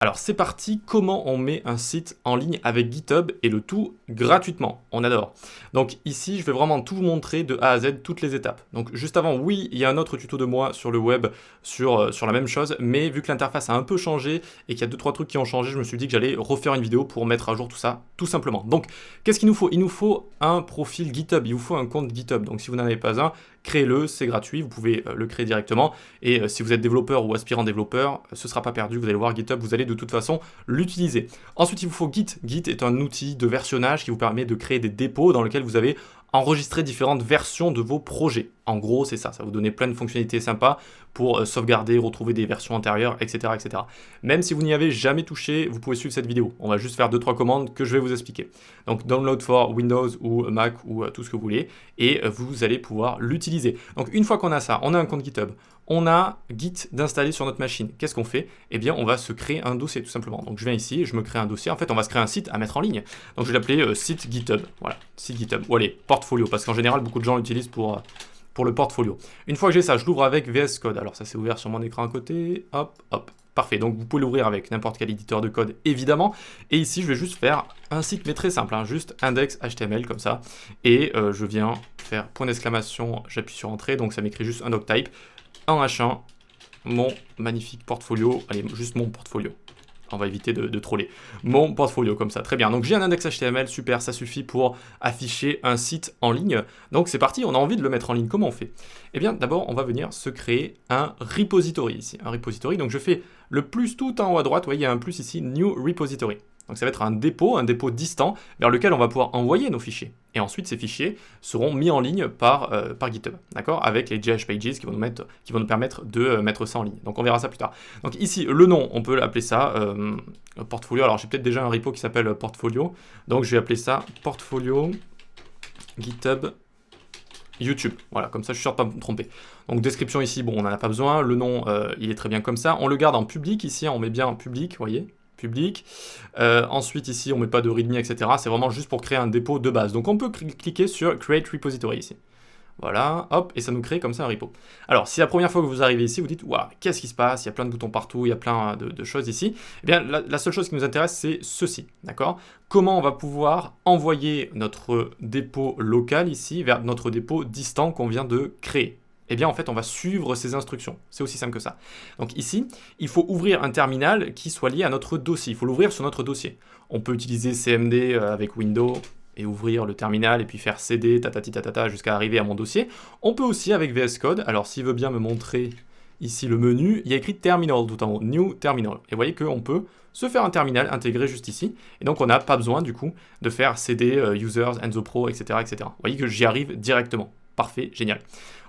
Alors c'est parti, comment on met un site en ligne avec GitHub et le tout gratuitement, on adore. Donc ici je vais vraiment tout vous montrer de A à Z, toutes les étapes. Donc juste avant, oui, il y a un autre tuto de moi sur le web sur la même chose, mais vu que l'interface a un peu changé et qu'il y a 2-3 trucs qui ont changé, je me suis dit que j'allais refaire une vidéo pour mettre à jour tout ça, tout simplement. Donc qu'est-ce qu'il nous faut? Il nous faut un profil GitHub, il vous faut un compte GitHub. Donc si vous n'en avez pas un, créez-le, c'est gratuit, vous pouvez le créer directement. Et si vous êtes développeur ou aspirant développeur, ce ne sera pas perdu, vous allez voir GitHub, vous allez de toute façon l'utiliser. Ensuite, il vous faut Git. Git est un outil de versionnage qui vous permet de créer des dépôts dans lesquels vous avez enregistrer différentes versions de vos projets. En gros, c'est ça, ça va vous donner plein de fonctionnalités sympas pour sauvegarder, retrouver des versions antérieures, etc., etc. Même si vous n'y avez jamais touché, vous pouvez suivre cette vidéo. On va juste faire 2-3 commandes que je vais vous expliquer. Donc, download for Windows ou Mac ou tout ce que vous voulez, et vous allez pouvoir l'utiliser. Donc, une fois qu'on a ça, on a un compte GitHub, on a Git d'installer sur notre machine. Qu'est-ce qu'on fait? Eh bien, on va se créer un dossier, tout simplement. Donc, je viens ici, je me crée un dossier. En fait, on va se créer un site à mettre en ligne. Donc, je vais l'appeler site GitHub. Voilà, site GitHub. Ou allez, portfolio, parce qu'en général, beaucoup de gens l'utilisent pour le portfolio. Une fois que j'ai ça, je l'ouvre avec VS Code. Alors, ça, c'est ouvert sur mon écran à côté. Hop, hop. Parfait, donc vous pouvez l'ouvrir avec n'importe quel éditeur de code, évidemment. Et ici, je vais juste faire un site, mais très simple, hein, juste index.html comme ça. Et je viens faire point d'exclamation, j'appuie sur Entrée, donc ça m'écrit juste un doctype. En H1, mon magnifique portfolio, allez, juste mon portfolio. On va éviter de troller. Mon portfolio comme ça, très bien. Donc j'ai un index HTML, super, ça suffit pour afficher un site en ligne. Donc c'est parti, on a envie de le mettre en ligne, comment on fait? Eh bien d'abord, on va venir se créer un repository ici. Un repository, donc je fais le plus tout en haut à droite, vous voyez, il y a un plus ici, New Repository. Donc ça va être un dépôt distant vers lequel on va pouvoir envoyer nos fichiers. Et ensuite, ces fichiers seront mis en ligne par GitHub, d'accord, avec les JH Pages qui vont nous permettre de mettre ça en ligne. Donc on verra ça plus tard. Donc ici, le nom, on peut l'appeler ça portfolio. Alors j'ai peut-être déjà un repo qui s'appelle portfolio. Donc je vais appeler ça portfolio GitHub YouTube. Voilà, comme ça je suis sûr de ne pas me tromper. Donc description ici, bon, on n'en a pas besoin. Le nom, il est très bien comme ça. On le garde en public ici, on met bien en public, vous voyez, public. Ensuite ici on met pas de readme, etc. C'est vraiment juste pour créer un dépôt de base. Donc on peut cliquer sur Create Repository ici. Voilà, hop, et ça nous crée comme ça un repo. Alors si la première fois que vous arrivez ici, vous dites waouh, qu'est-ce qui se passe? Il y a plein de boutons partout, il y a plein de choses ici. Eh bien la seule chose qui nous intéresse, c'est ceci, d'accord? Comment on va pouvoir envoyer notre dépôt local ici vers notre dépôt distant qu'on vient de créer? Eh bien, en fait, on va suivre ces instructions. C'est aussi simple que ça. Donc ici, il faut ouvrir un terminal qui soit lié à notre dossier. Il faut l'ouvrir sur notre dossier. On peut utiliser CMD avec Windows et ouvrir le terminal et puis faire CD, tatati tatata, jusqu'à arriver à mon dossier. On peut aussi avec VS Code. Alors, s'il veut bien me montrer ici le menu, il y a écrit Terminal tout en haut, New Terminal. Et vous voyez qu'on peut se faire un terminal intégré juste ici. Et donc, on n'a pas besoin, du coup, de faire CD, Users, Enzo Pro, etc., etc. Vous voyez que j'y arrive directement. Parfait, génial.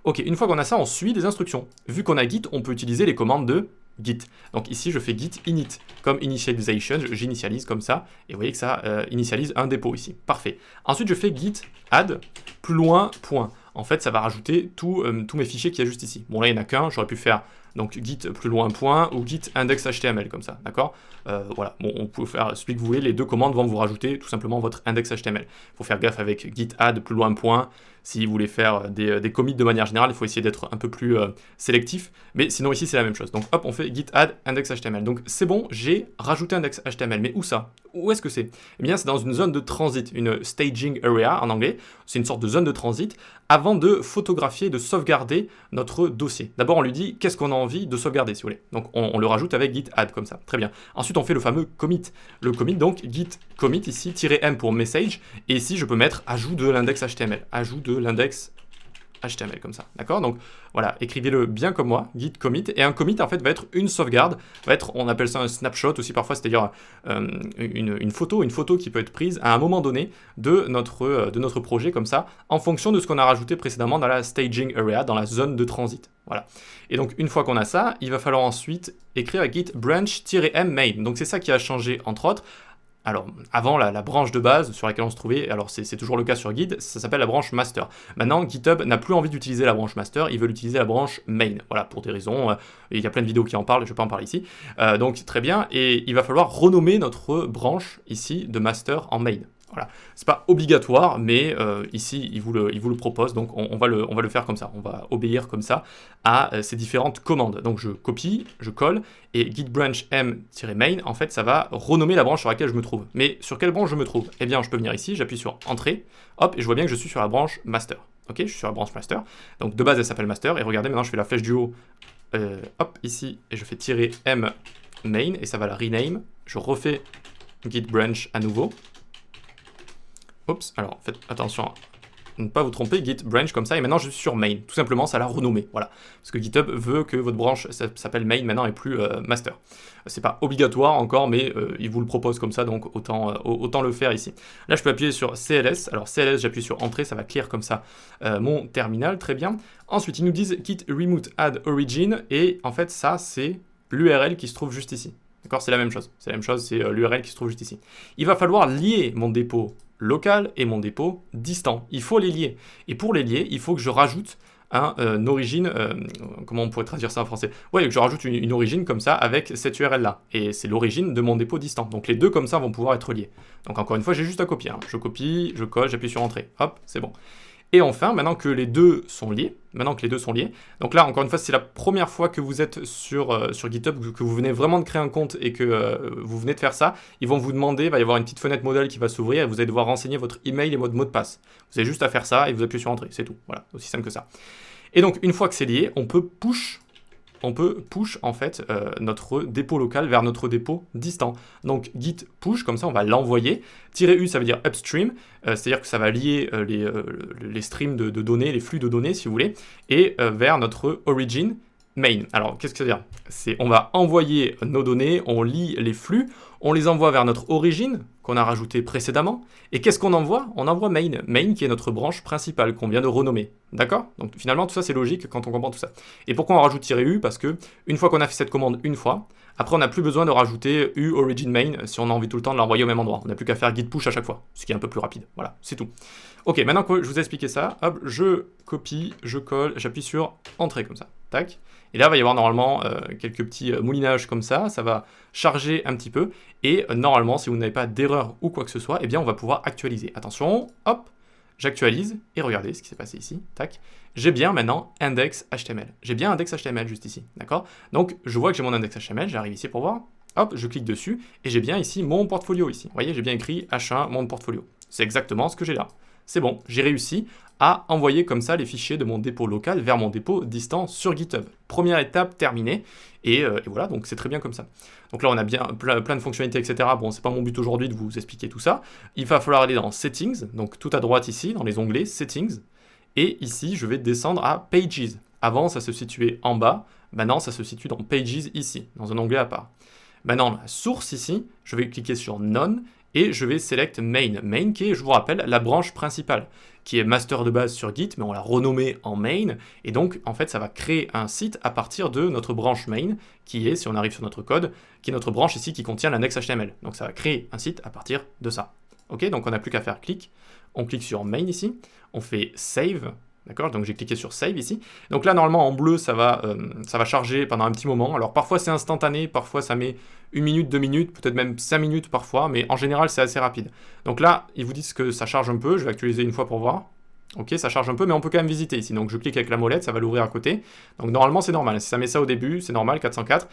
Ok, une fois qu'on a ça, on suit des instructions. Vu qu'on a Git, on peut utiliser les commandes de Git. Donc ici, je fais Git init. Comme initialization, j'initialise comme ça. Et vous voyez que ça initialise un dépôt ici. Parfait. Ensuite, je fais Git add plus loin point. En fait, ça va rajouter tous mes fichiers qu'il y a juste ici. Bon, là, il n'y en a qu'un. J'aurais pu faire donc git plus loin point ou git index.html comme ça, d'accord? Voilà, bon, on peut faire celui que vous voulez. Les deux commandes vont vous rajouter tout simplement votre index.html. Il faut faire gaffe avec git add plus loin point. Si vous voulez faire des commits de manière générale, il faut essayer d'être un peu plus sélectif. Mais sinon, ici, c'est la même chose. Donc, hop, on fait git add index.html. Donc, c'est bon, j'ai rajouté index.html. Mais où ça? Où est-ce que c'est? Eh bien, c'est dans une zone de transit, une staging area en anglais. C'est une sorte de zone de transit avant de photographier, de sauvegarder notre dossier. D'abord, on lui dit qu'est-ce qu'on a envie de sauvegarder, si vous voulez. Donc, on le rajoute avec git add comme ça. Très bien. Ensuite, on fait le fameux commit. Le commit, donc, git commit ici, -m pour message. Et ici, je peux mettre ajout de l'index HTML. Ajout de l'index HTML comme ça, d'accord? Donc voilà, écrivez-le bien comme moi, git commit, et un commit en fait va être une sauvegarde, va être, on appelle ça un snapshot aussi parfois, c'est-à-dire une photo qui peut être prise à un moment donné de notre projet comme ça, en fonction de ce qu'on a rajouté précédemment dans la staging area, dans la zone de transit, voilà. Et donc une fois qu'on a ça, il va falloir ensuite écrire git branch-m main, donc c'est ça qui a changé entre autres. Alors, avant, la branche de base sur laquelle on se trouvait, alors c'est toujours le cas sur Git, ça s'appelle la branche master. Maintenant, GitHub n'a plus envie d'utiliser la branche master, ils veulent utiliser la branche main. Voilà, pour des raisons, il y a plein de vidéos qui en parlent, je ne vais pas en parler ici. Donc, très bien, et il va falloir renommer notre branche ici de master en main. Voilà, c'est pas obligatoire, mais ici, il vous le propose, donc on va le faire comme ça. On va obéir comme ça à ces différentes commandes. Donc je copie, je colle, et git branch m-main, en fait, ça va renommer la branche sur laquelle je me trouve. Mais sur quelle branche je me trouve? Eh bien, je peux venir ici, j'appuie sur Entrée, hop, et je vois bien que je suis sur la branche master. Ok, je suis sur la branche master. Donc de base, elle s'appelle master, et regardez, maintenant, je fais la flèche du haut, hop, ici, et je fais -m main, et ça va la rename. Je refais git branch à nouveau. Oups, alors faites attention à ne pas vous tromper, git branch comme ça, et maintenant je suis sur main. Tout simplement, ça l'a renommé, voilà. Parce que GitHub veut que votre branche s'appelle main maintenant et plus master. C'est pas obligatoire encore, mais il vous le propose comme ça, donc autant le faire ici. Là, je peux appuyer sur CLS. Alors CLS, j'appuie sur Entrée, ça va clear comme ça mon terminal, très bien. Ensuite, ils nous disent git remote add origin, et en fait, ça, c'est l'URL qui se trouve juste ici. D'accord, c'est la même chose. C'est la même chose, c'est l'URL qui se trouve juste ici. Il va falloir lier mon dépôt local et mon dépôt distant. Il faut les lier. Et pour les lier, il faut que je rajoute une origine, comment on pourrait traduire ça en français? Ouais, que je rajoute une origine comme ça avec cette URL-là. Et c'est l'origine de mon dépôt distant. Donc les deux comme ça vont pouvoir être liés. Donc encore une fois, j'ai juste à copier. Je copie, je colle, j'appuie sur Entrée. Hop, c'est bon. Et enfin, maintenant que les deux sont liés, donc là, encore une fois, c'est la première fois que vous êtes sur GitHub, que vous venez vraiment de créer un compte et que vous venez de faire ça, ils vont vous demander, il va y avoir une petite fenêtre modèle qui va s'ouvrir et vous allez devoir renseigner votre email et votre mot de passe. Vous avez juste à faire ça et vous appuyez sur Entrée, c'est tout. Voilà, aussi simple que ça. Et donc, une fois que c'est lié, on peut push en fait notre dépôt local vers notre dépôt distant. Donc git push, comme ça on va l'envoyer. -u ça veut dire upstream, c'est-à-dire que ça va lier les streams de données, les flux de données si vous voulez, et vers notre origin main. Alors qu'est-ce que ça veut dire? On va envoyer nos données, on lit les flux, on les envoie vers notre origine qu'on a rajouté précédemment. Et qu'est-ce qu'on envoie? On envoie main. Main qui est notre branche principale qu'on vient de renommer. D'accord? Donc finalement tout ça c'est logique quand on comprend tout ça. Et pourquoi on rajoute -u? Parce que une fois qu'on a fait cette commande une fois, après on n'a plus besoin de rajouter u origin main si on a envie tout le temps de l'envoyer au même endroit. On n'a plus qu'à faire git push à chaque fois, ce qui est un peu plus rapide. Voilà, c'est tout. Ok, maintenant que je vous ai expliqué ça, hop, je copie, je colle, j'appuie sur Entrée comme ça. Tac. Et là, il va y avoir normalement quelques petits moulinages comme ça va charger un petit peu, et normalement, si vous n'avez pas d'erreur ou quoi que ce soit, eh bien, on va pouvoir actualiser. Attention, hop, j'actualise, et regardez ce qui s'est passé ici, tac. J'ai bien maintenant index.html. J'ai bien index.html juste ici, d'accord? Donc, je vois que j'ai mon index.html, j'arrive ici pour voir, hop, je clique dessus, et j'ai bien ici mon portfolio ici. Vous voyez, j'ai bien écrit H1, mon portfolio. C'est exactement ce que j'ai là. C'est bon, j'ai réussi à envoyer comme ça les fichiers de mon dépôt local vers mon dépôt distant sur GitHub. Première étape terminée, et voilà, donc c'est très bien comme ça. Donc là, on a bien plein de fonctionnalités, etc. Bon, c'est pas mon but aujourd'hui de vous expliquer tout ça. Il va falloir aller dans Settings, donc tout à droite ici, dans les onglets Settings, et ici, je vais descendre à Pages. Avant, ça se situait en bas, maintenant, ça se situe dans Pages ici, dans un onglet à part. Maintenant, la source ici, je vais cliquer sur None, et je vais select main. Main qui est, je vous rappelle, la branche principale, qui est master de base sur Git, mais on l'a renommé en main, et donc en fait ça va créer un site à partir de notre branche main, qui est, si on arrive sur notre code, qui est notre branche ici qui contient l'index.html. Donc ça va créer un site à partir de ça. Ok, donc on n'a plus qu'à faire clic, on clique sur main ici, on fait save. D'accord, donc j'ai cliqué sur Save ici. Donc là, normalement, en bleu, ça va charger pendant un petit moment. Alors parfois, c'est instantané, parfois, ça met 1 minute, 2 minutes, peut-être même 5 minutes parfois, mais en général, c'est assez rapide. Donc là, ils vous disent que ça charge un peu. Je vais actualiser une fois pour voir. Ok, ça charge un peu, mais on peut quand même visiter ici. Donc je clique avec la molette, ça va l'ouvrir à côté. Donc normalement, c'est normal. Si ça met ça au début, c'est normal, 404.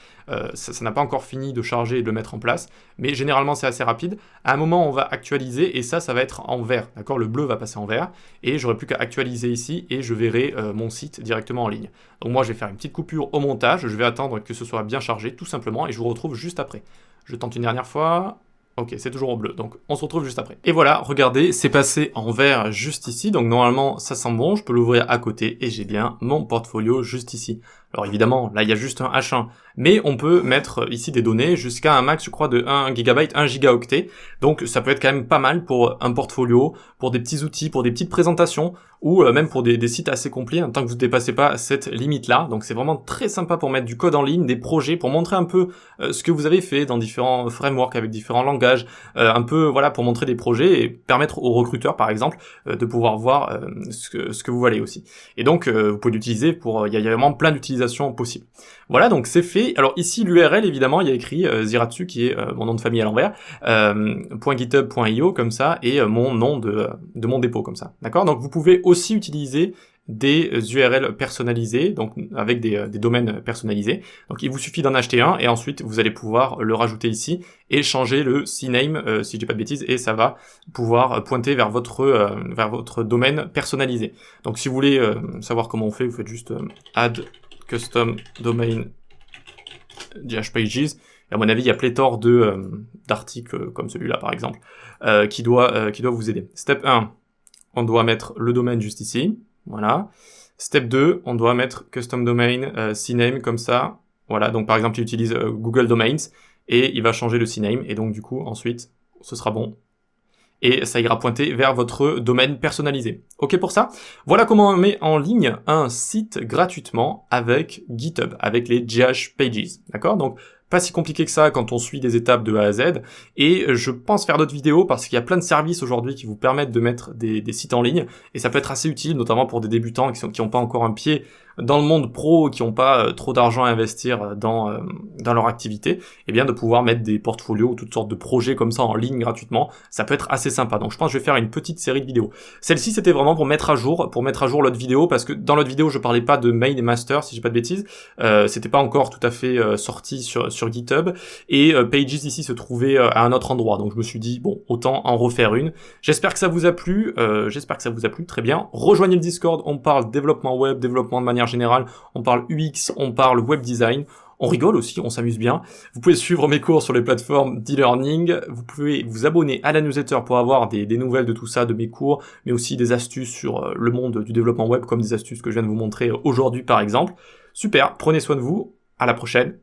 Ça n'a pas encore fini de charger et de le mettre en place. Mais généralement, c'est assez rapide. À un moment, on va actualiser et ça va être en vert. D'accord, le bleu va passer en vert. Et j'aurai plus qu'à actualiser ici et je verrai mon site directement en ligne. Donc moi, je vais faire une petite coupure au montage. Je vais attendre que ce soit bien chargé, tout simplement. Et je vous retrouve juste après. Je tente une dernière fois. Ok, c'est toujours au bleu, donc on se retrouve juste après. Et voilà, regardez, c'est passé en vert juste ici, donc normalement ça sent bon, je peux l'ouvrir à côté et j'ai bien mon portfolio juste ici. Alors évidemment, là il y a juste un H1, mais on peut mettre ici des données jusqu'à un max, je crois, de 1 GB, 1 gigaoctet, donc ça peut être quand même pas mal pour un portfolio, pour des petits outils, pour des petites présentations, ou même pour des sites assez complets, tant que vous ne dépassez pas cette limite-là. Donc c'est vraiment très sympa pour mettre du code en ligne, des projets, pour montrer un peu ce que vous avez fait dans différents frameworks, avec différents langages, un peu voilà pour montrer des projets et permettre aux recruteurs par exemple de pouvoir voir ce que vous valez aussi. Et donc vous pouvez l'utiliser pour, il y a vraiment plein d'utilisations d'utilisation possible. Voilà, donc c'est fait. Alors ici, l'URL, évidemment, il y a écrit Ziratsu, qui est mon nom de famille à l'envers, .github.io, comme ça, et mon nom de mon dépôt, comme ça. D'accord? Donc vous pouvez aussi utiliser des URL personnalisés, donc avec des domaines personnalisés. Donc il vous suffit d'en acheter un, et ensuite vous allez pouvoir le rajouter ici, et changer le CNAME, si je dis pas de bêtises, et ça va pouvoir pointer vers votre domaine personnalisé. Donc si vous voulez savoir comment on fait, vous faites juste add custom domain GHPages, et à mon avis il y a pléthore d'articles comme celui-là par exemple, qui doit vous aider. Step 1, on doit mettre le domaine juste ici, voilà. Step 2, on doit mettre custom domain CNAME, comme ça, voilà. Donc par exemple il utilise Google Domains, et il va changer le CNAME, et donc du coup ensuite ce sera bon, et ça ira pointer vers votre domaine personnalisé. Ok pour ça? Voilà comment on met en ligne un site gratuitement avec GitHub, avec les GHPages, d'accord? Donc pas si compliqué que ça quand on suit des étapes de A à Z, et je pense faire d'autres vidéos parce qu'il y a plein de services aujourd'hui qui vous permettent de mettre des sites en ligne, et ça peut être assez utile, notamment pour des débutants qui n'ont pas encore un pied dans le monde pro, qui n'ont pas trop d'argent à investir dans leur activité, et bien de pouvoir mettre des portfolios ou toutes sortes de projets comme ça en ligne gratuitement, ça peut être assez sympa. Donc je pense que je vais faire une petite série de vidéos. Celle-ci c'était vraiment pour mettre à jour l'autre vidéo, parce que dans l'autre vidéo je parlais pas de main et master, si j'ai pas de bêtises, c'était pas encore tout à fait sorti sur GitHub, et Pages ici se trouvait à un autre endroit, donc je me suis dit bon, autant en refaire une. J'espère que ça vous a plu, très bien. Rejoignez le Discord, on parle développement web, développement de manière générale, on parle UX, on parle web design, on rigole aussi, on s'amuse bien. Vous pouvez suivre mes cours sur les plateformes d'e-learning, vous pouvez vous abonner à la newsletter pour avoir des nouvelles de tout ça, de mes cours, mais aussi des astuces sur le monde du développement web, comme des astuces que je viens de vous montrer aujourd'hui par exemple. Super, prenez soin de vous, à la prochaine.